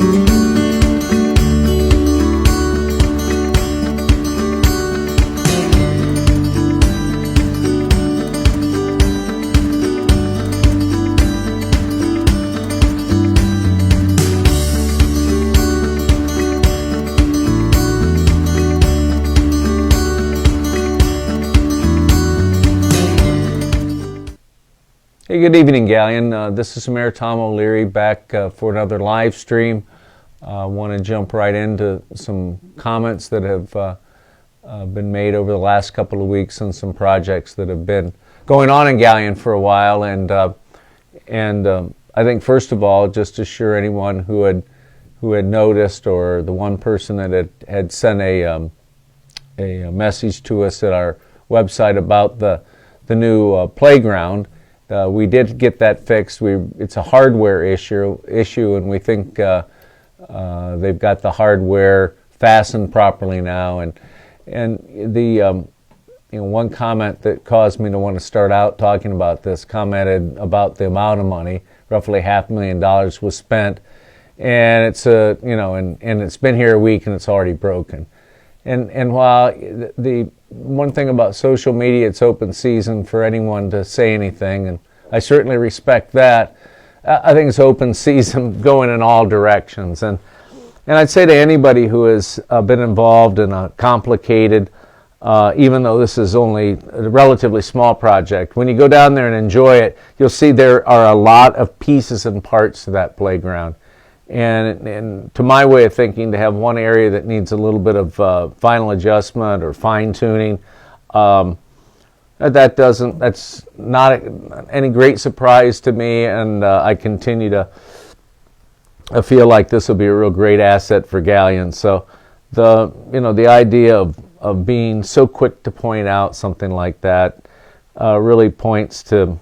Hey, good evening, Galleon. This is Mayor Tom O'Leary back for another live stream. I want to jump right into some comments that have been made over the last couple of weeks on some projects that have been going on in Galleon for a while. And I think, first of all, just to assure anyone who had noticed, or the one person that had sent a message to us at our website about the new playground. We did get that fixed. It's a hardware issue, and we think they've got the hardware fastened properly now. And the one comment that caused me to want to start out talking about this commented about the amount of money. Roughly $500,000 was spent, and it's and it's been here a week and it's already broken. And while the one thing about social media, it's open season for anyone to say anything, and I certainly respect that. I think it's open season going in all directions. And I'd say to anybody who has been involved in a complicated, even though this is only a relatively small project, when you go down there and enjoy it, you'll see there are a lot of pieces and parts to that playground. And to my way of thinking, to have one area that needs a little bit of final adjustment or fine-tuning, that's not any great surprise to me, and I continue to feel like this will be a real great asset for Galleon. So the idea of being so quick to point out something like that really points to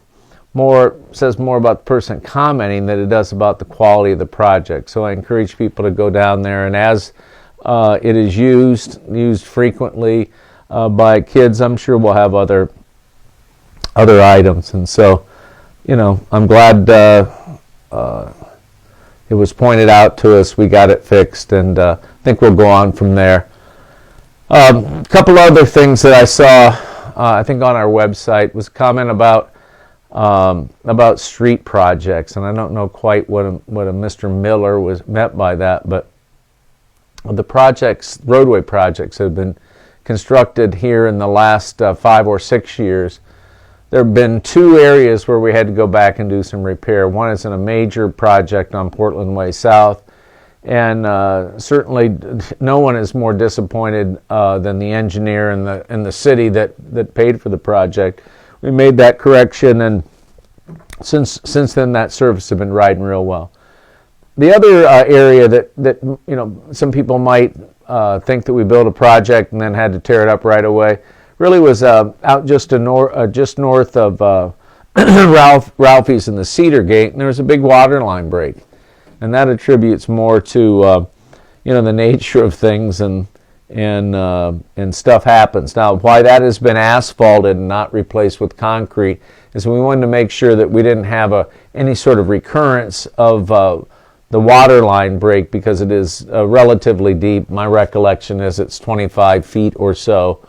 says more about the person commenting than it does about the quality of the project. So I encourage people to go down there, and as it is used frequently by kids, I'm sure we'll have other items. And so, I'm glad it was pointed out to us. We got it fixed, and I think we'll go on from there. A couple other things that I saw, I think on our website, was a comment about street projects, and I don't know quite what a Mr. Miller was meant by that, but the roadway projects have been constructed here in the last 5 or 6 years. There have been 2 areas where we had to go back and do some repair. One is in a major project on Portland Way South, and certainly no one is more disappointed than the engineer and the city that paid for the project. We made that correction, and since then that service has been riding real well. The other area that some people might think that we built a project and then had to tear it up right away really was out just north of Ralphie's in the Cedar Gate, and there was a big water line break, and that attributes more to the nature of things, and stuff happens. Now, why that has been asphalted and not replaced with concrete is we wanted to make sure that we didn't have any sort of recurrence of the water line break, because it is relatively deep. My recollection is it's 25 feet or so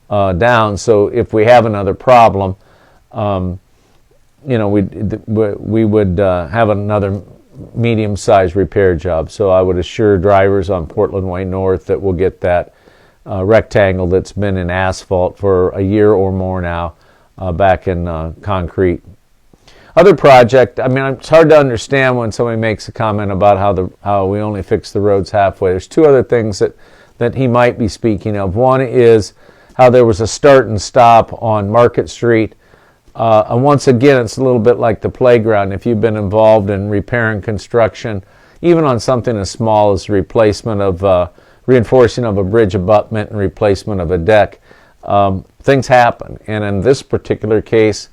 down. So if we have another problem, we would have another medium-sized repair job. So I would assure drivers on Portland Way North that we'll get that rectangle that's been in asphalt for a year or more now back in concrete. Other project, it's hard to understand when somebody makes a comment about how we only fix the roads halfway. There's 2 other things that he might be speaking of. One is how there was a start and stop on Market Street. And once again, it's a little bit like the playground. If you've been involved in repair and construction, even on something as small as replacement of reinforcing of a bridge abutment and replacement of a deck, things happen. And in this particular case,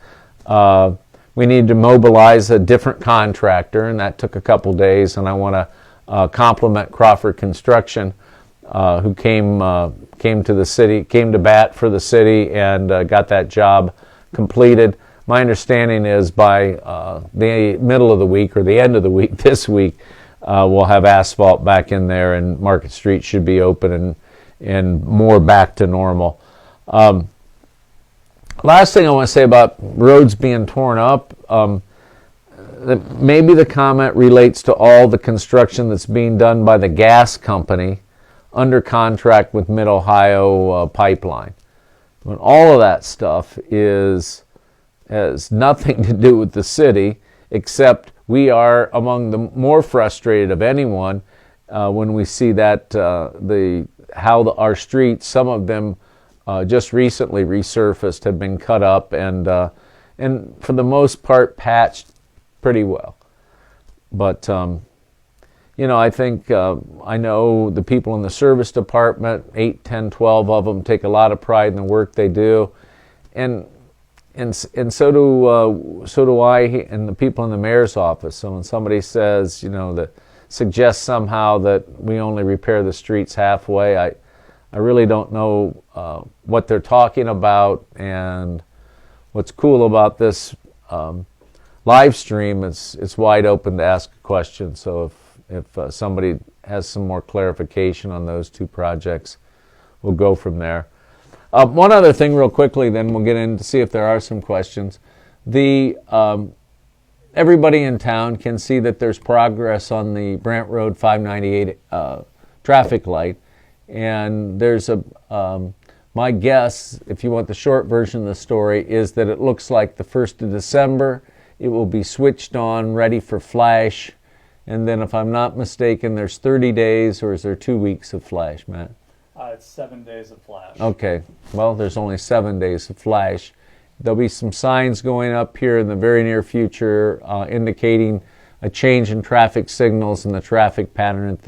we need to mobilize a different contractor, and that took a couple days. And I want to compliment Crawford Construction, who came to the city, came to bat for the city, and got that job completed. My understanding is by the middle of the week or the end of the week this week, we'll have asphalt back in there, and Market Street should be open and more back to normal. Last thing I want to say about roads being torn up, maybe the comment relates to all the construction that's being done by the gas company under contract with Mid-Ohio Pipeline. When all of that stuff has nothing to do with the city, except we are among the more frustrated of anyone when we see that our streets, some of them just recently resurfaced, have been cut up and for the most part patched pretty well. But I think I know the people in the service department, 8, 10, 12 of them, take a lot of pride in the work they do, and so do I and the people in the mayor's office. So when somebody says, that suggests somehow that we only repair the streets halfway, I really don't know what they're talking about. And what's cool about this live stream is it's wide open to ask a question. So if somebody has some more clarification on those two projects, we'll go from there. One other thing real quickly, then we'll get in to see if there are some questions. Everybody in town can see that there's progress on the Brant Road 598 traffic light. And there's my guess, if you want the short version of the story, is that it looks like the 1st of December, it will be switched on, ready for flash. And then if I'm not mistaken, there's 30 days, or is there 2 weeks of flash, Matt? It's 7 days of flash. Okay, well, there's only 7 days of flash. There'll be some signs going up here in the very near future indicating a change in traffic signals and the traffic pattern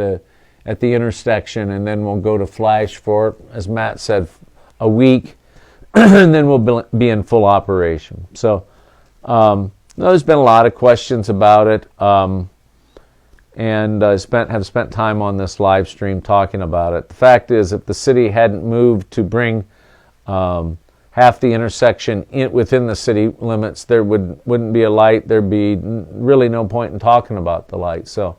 at the intersection, and then we'll go to flash for, as Matt said, a week, and then we'll be in full operation. So there's been a lot of questions about it, and have spent time on this live stream talking about it. The fact is, if the city hadn't moved to bring half the intersection within the city limits, there wouldn't be a light. There'd be really no point in talking about the light. So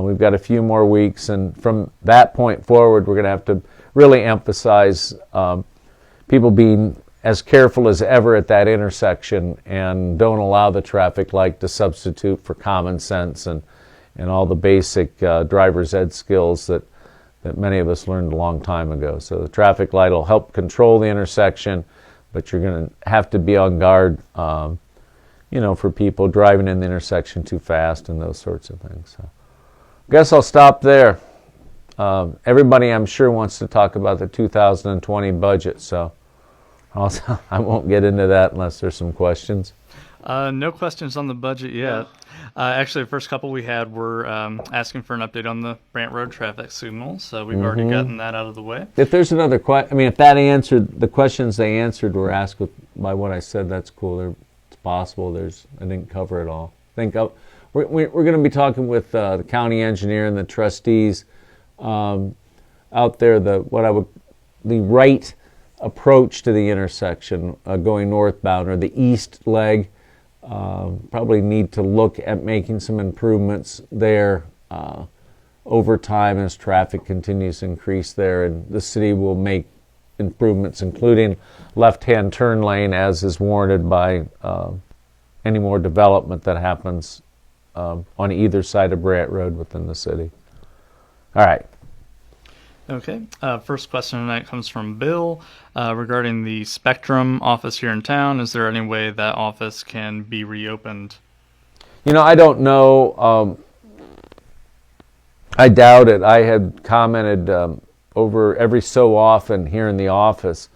we've got a few more weeks, and from that point forward, we're going to have to really emphasize people being as careful as ever at that intersection and don't allow the traffic light to substitute for common sense and all the basic driver's ed skills that many of us learned a long time ago. So the traffic light will help control the intersection, but you're going to have to be on guard, for people driving in the intersection too fast and those sorts of things. So I guess I'll stop there. Everybody, I'm sure, wants to talk about the 2020 budget, so I won't get into that unless there's some questions. No questions on the budget yet. Actually, the first couple we had were asking for an update on the Brant Road traffic signals, so we've already gotten that out of the way. If there's another question, if that answered, the questions they answered were asked by what I said, that's cool. It's possible. I didn't cover it all. We're going to be talking with the county engineer and the trustees out there, the right approach to the intersection going northbound, or the east leg. Probably need to look at making some improvements there over time as traffic continues to increase there, and the city will make improvements, including left-hand turn lane as is warranted by any more development that happens on either side of Brant Road within the city. All right. Okay. First question tonight comes from Bill regarding the Spectrum office here in town. Is there any way that office can be reopened? I don't know. I doubt it. I had commented over every so often here in the office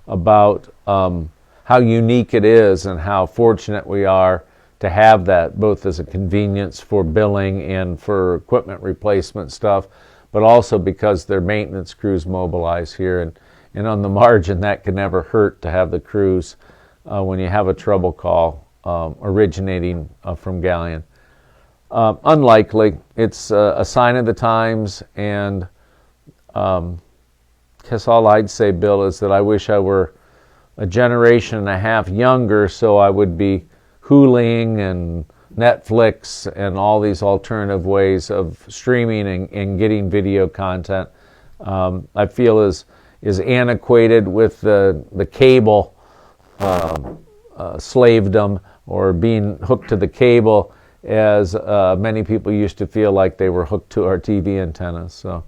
about how unique it is and how fortunate we are to have that, both as a convenience for billing and for equipment replacement stuff, but also because their maintenance crews mobilize here. And on the margin, that can never hurt to have the crews when you have a trouble call originating from Galion. Unlikely. It's a sign of the times, and guess all I'd say, Bill, is that I wish I were a generation and a half younger so I would be hooling and Netflix and all these alternative ways of streaming and getting video content, I feel is antiquated with the cable slavedom, or being hooked to the cable, as many people used to feel like they were hooked to our TV antennas. So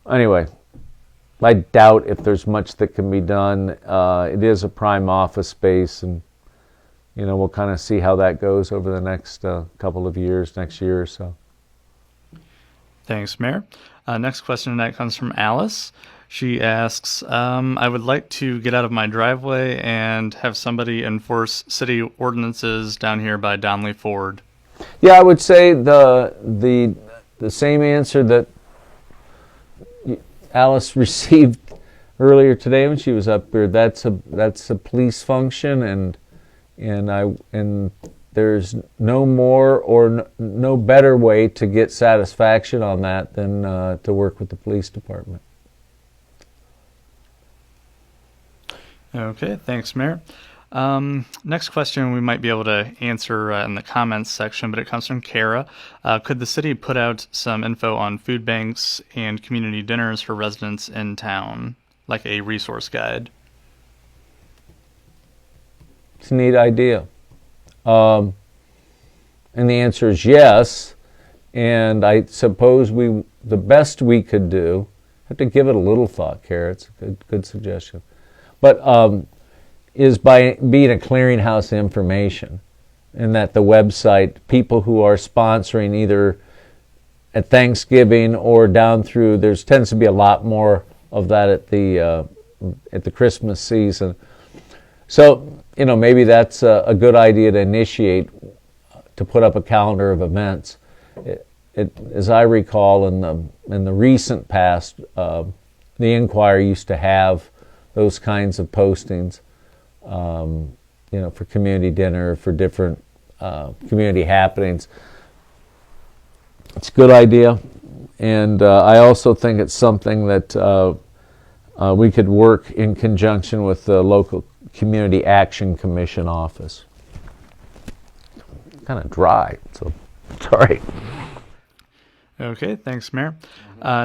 anyway, I doubt if there's much that can be done. It is a prime office space, and we'll kind of see how that goes over the next couple of years, next year or so. Thanks, Mayor. Next question tonight comes from Alice. She asks, I would like to get out of my driveway and have somebody enforce city ordinances down here by Donley Ford. Yeah, I would say the same answer that Alice received earlier today when she was up here. That's a police function, and there's no more or no better way to get satisfaction on that than to work with the police department. Okay, thanks, Mayor. Next question we might be able to answer in the comments section, but it comes from Kara. Could the city put out some info on food banks and community dinners for residents in town, like a resource guide? It's a neat idea. And the answer is yes. And I suppose the best we could do, I have to give it a little thought, Kara. It's a good suggestion. But is by being a clearinghouse of information, and that the website, people who are sponsoring either at Thanksgiving or down through, there tends to be a lot more of that at the Christmas season. So, maybe that's a good idea to initiate, to put up a calendar of events. As I recall, in the recent past, the Enquirer used to have those kinds of postings, for community dinner, for different community happenings. It's a good idea, and I also think it's something that we could work in conjunction with the local Community Action Commission office. Kind of dry, so sorry. Okay, thanks, Mayor.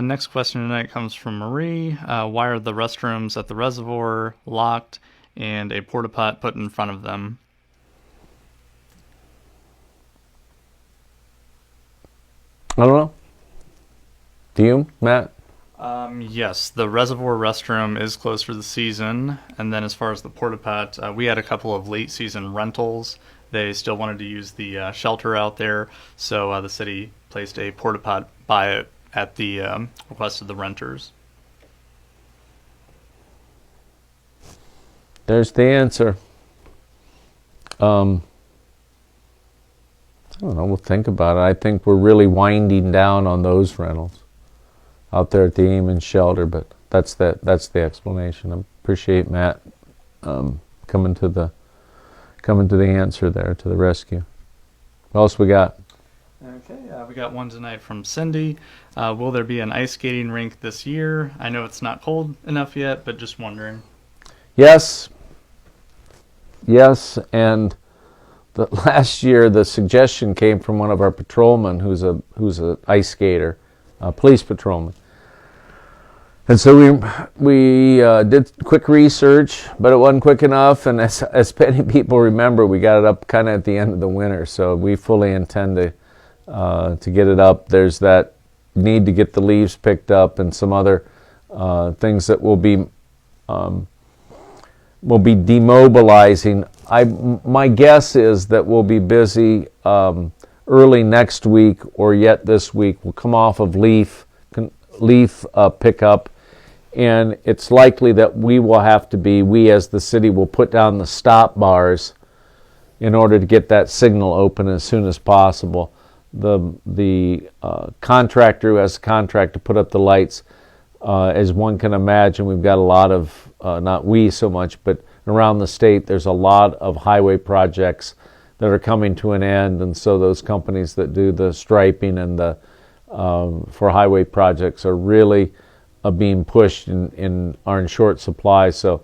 Next question tonight comes from Marie. Why are the restrooms at the reservoir locked and a porta pot put in front of them? I don't know. Do you, Matt? Yes, the reservoir restroom is closed for the season. And then as far as the porta pot, we had a couple of late season rentals. They still wanted to use the shelter out there, so the city placed a porta pot by it at the request of the renters. There's the answer. I don't know, we'll think about it. I think we're really winding down on those rentals out there at the Eamon shelter, but that's the explanation. I appreciate Matt coming to the answer there, to the rescue. What else we got? Okay, we got one tonight from Cindy. Will there be an ice skating rink this year? I know it's not cold enough yet, but just wondering. Yes, and last year the suggestion came from one of our patrolmen who's a ice skater, a police patrolman. And so we did quick research, but it wasn't quick enough. And as many people remember, we got it up kind of at the end of the winter. So we fully intend to get it up. There's that need to get the leaves picked up and some other things that will be demobilizing. My guess is that we'll be busy early next week or yet this week. We'll come off of leaf pickup. And it's likely that we as the city will put down the stop bars in order to get that signal open as soon as possible. The contractor who has a contract to put up the lights, as one can imagine, we've got a lot of, not we so much, but around the state there's a lot of highway projects that are coming to an end, and so those companies that do the striping and the for highway projects are really being pushed and are in short supply. So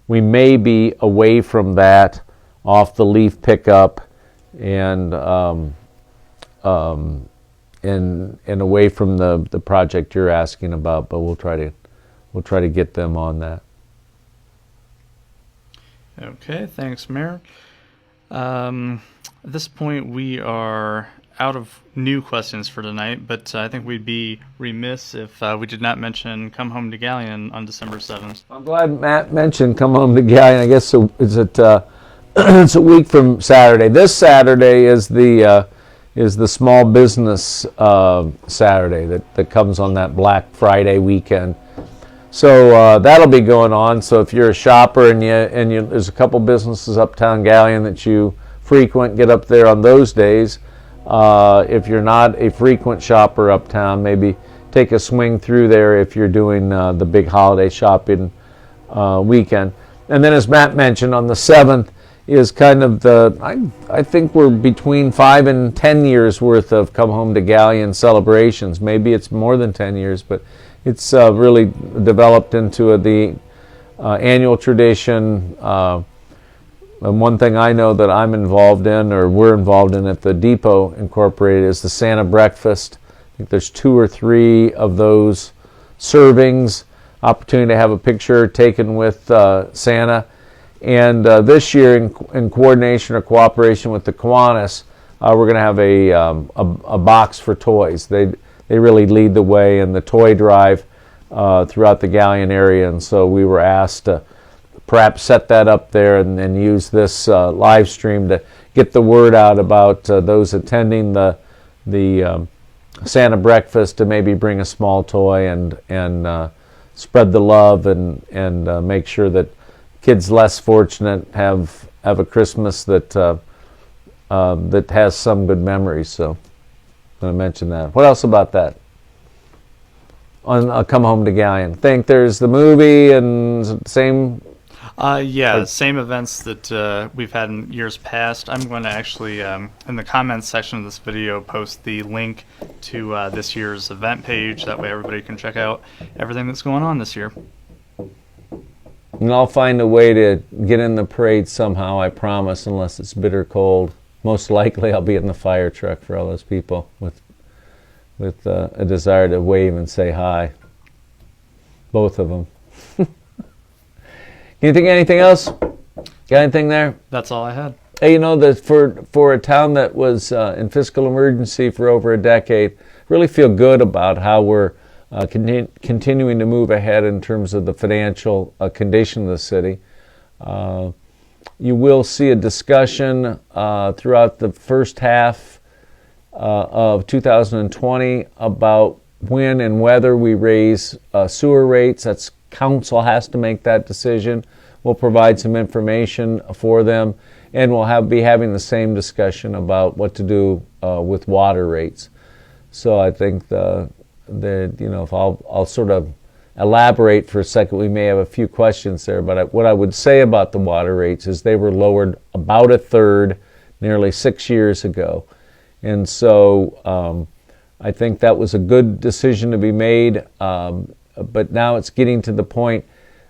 we may be away from that off the leaf pickup and away from the project you're asking about. But we'll try to get them on that. Okay, thanks, Mayor. At this point, we are out of new questions for tonight, but I think we'd be remiss if we did not mention Come Home to Galleon on December 7th. I'm glad Matt mentioned Come Home to Galleon. I guess so. It's a week from Saturday. This Saturday is the small business Saturday that comes on that Black Friday weekend. So that'll be going on. So if you're a shopper and there's a couple businesses uptown Galleon that you frequent, get up there on those days. If you're not a frequent shopper uptown, maybe take a swing through there if you're doing the big holiday shopping weekend. And then, as Matt mentioned, on the 7th is kind of I think we're between 5 and 10 years worth of Come Home to Galleon celebrations. Maybe it's more than 10 years, but it's really developed into the annual tradition. And one thing I know that I'm involved in, or we're involved in at the Depot Incorporated, is the Santa Breakfast. I think there's 2 or 3 of those servings, opportunity to have a picture taken with Santa. And this year, in coordination or cooperation with the Kiwanis, we're going to have a box for toys. They really lead the way in the toy drive throughout the Galleon area, and so we were asked to perhaps set that up there and use this live stream to get the word out about those attending the Santa Breakfast, to maybe bring a small toy and spread the love and make sure that kids less fortunate have a Christmas that has some good memories. So I'm going to mention that. What else about that? On Come Home to Galleon, think there's the movie and same. Same events that we've had in years past. I'm going to actually, in the comments section of this video, post the link to this year's event page. That way everybody can check out everything that's going on this year. And I'll find a way to get in the parade somehow, I promise, unless it's bitter cold. Most likely I'll be in the fire truck for all those people with a desire to wave and say hi. Both of them. You think anything else? Got anything there? That's all I had. Hey, that for a town that was in fiscal emergency for over a decade, really feel good about how we're continuing to move ahead in terms of the financial condition of the city. You will see a discussion throughout the first half of 2020 about when and whether we raise sewer rates. That's Council has to make that decision. We'll provide some information for them, and we'll be having the same discussion about what to do with water rates. So I think if I'll sort of elaborate for a second, we may have a few questions there. But what I would say about the water rates is they were lowered about a third nearly 6 years ago, and so I think that was a good decision to be made. But now it's getting to the point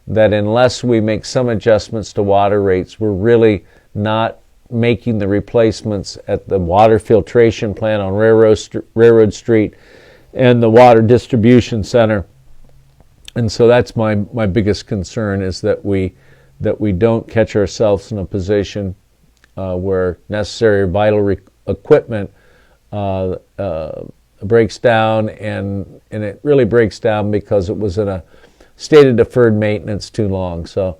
that unless we make some adjustments to water rates, we're really not making the replacements at the water filtration plant on Railroad Street and the water distribution center. And so that's my biggest concern, is that we don't catch ourselves in a position where necessary or vital equipment breaks down, and it really breaks down because it was in a state of deferred maintenance too long. So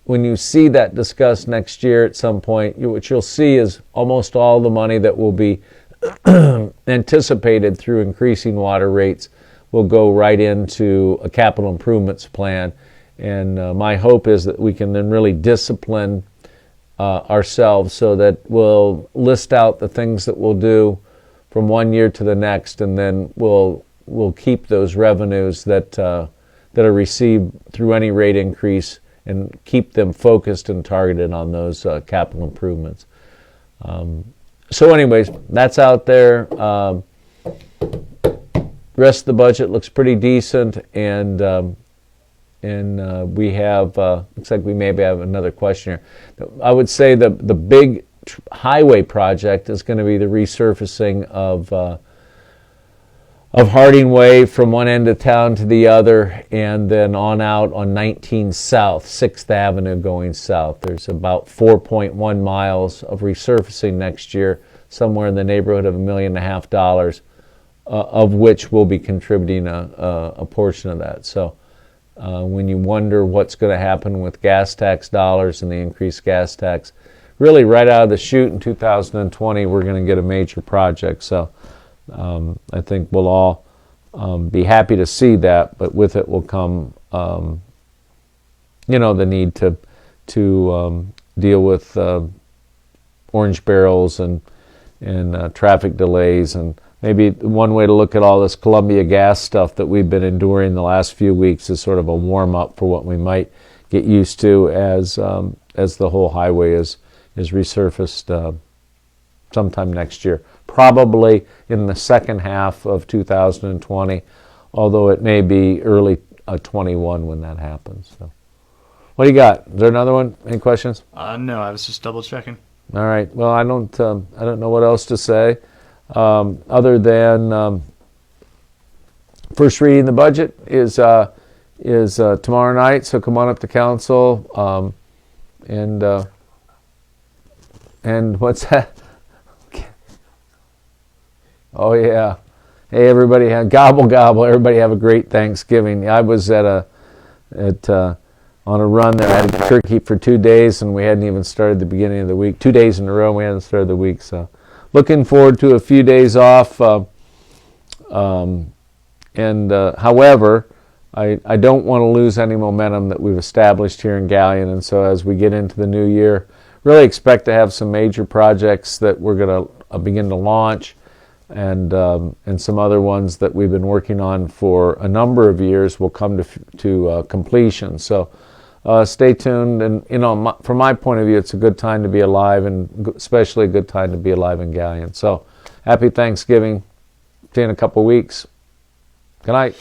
when you see that discussed next year at some point, what you'll see is almost all the money that will be anticipated through increasing water rates will go right into a capital improvements plan. And my hope is that we can then really discipline ourselves so that we'll list out the things that we'll do from one year to the next, and then we'll keep those revenues that are received through any rate increase and keep them focused and targeted on those capital improvements. So anyways, that's out there. Rest of the budget looks pretty decent, and we have, looks like we maybe have another question here. I would say the big highway project is going to be the resurfacing of Harding Way from one end of town to the other, and then on out on 19 South, 6th Avenue going south. There's about 4.1 miles of resurfacing next year, somewhere in the neighborhood of $1.5 million, of which we'll be contributing a portion of that. So when you wonder what's going to happen with gas tax dollars and the increased gas tax, really right out of the chute in 2020, we're going to get a major project. So I think we'll all be happy to see that, but with it will come, the need to deal with orange barrels and traffic delays. And maybe one way to look at all this Columbia Gas stuff that we've been enduring the last few weeks is sort of a warm-up for what we might get used to as the whole highway is resurfaced sometime next year. Probably in the second half of 2020, although it may be early 21 when that happens. So, what do you got? Is there another one? Any questions? No, I was just double checking. All right. Well, I don't know what else to say other than first reading the budget is tomorrow night. So come on up to council and what's that? Oh yeah. Hey everybody, gobble gobble. Everybody have a great Thanksgiving. I was on a run there. I had a turkey for 2 days, and we hadn't even started the beginning of the week. 2 days in a row, and we hadn't started the week. So, looking forward to a few days off. However, I don't want to lose any momentum that we've established here in Galion, and so as we get into the new year, really expect to have some major projects that we're going to begin to launch. And some other ones that we've been working on for a number of years will come to completion. So stay tuned. And from my point of view, it's a good time to be alive, and especially a good time to be alive in Galion. So happy Thanksgiving. See you in a couple weeks. Good night.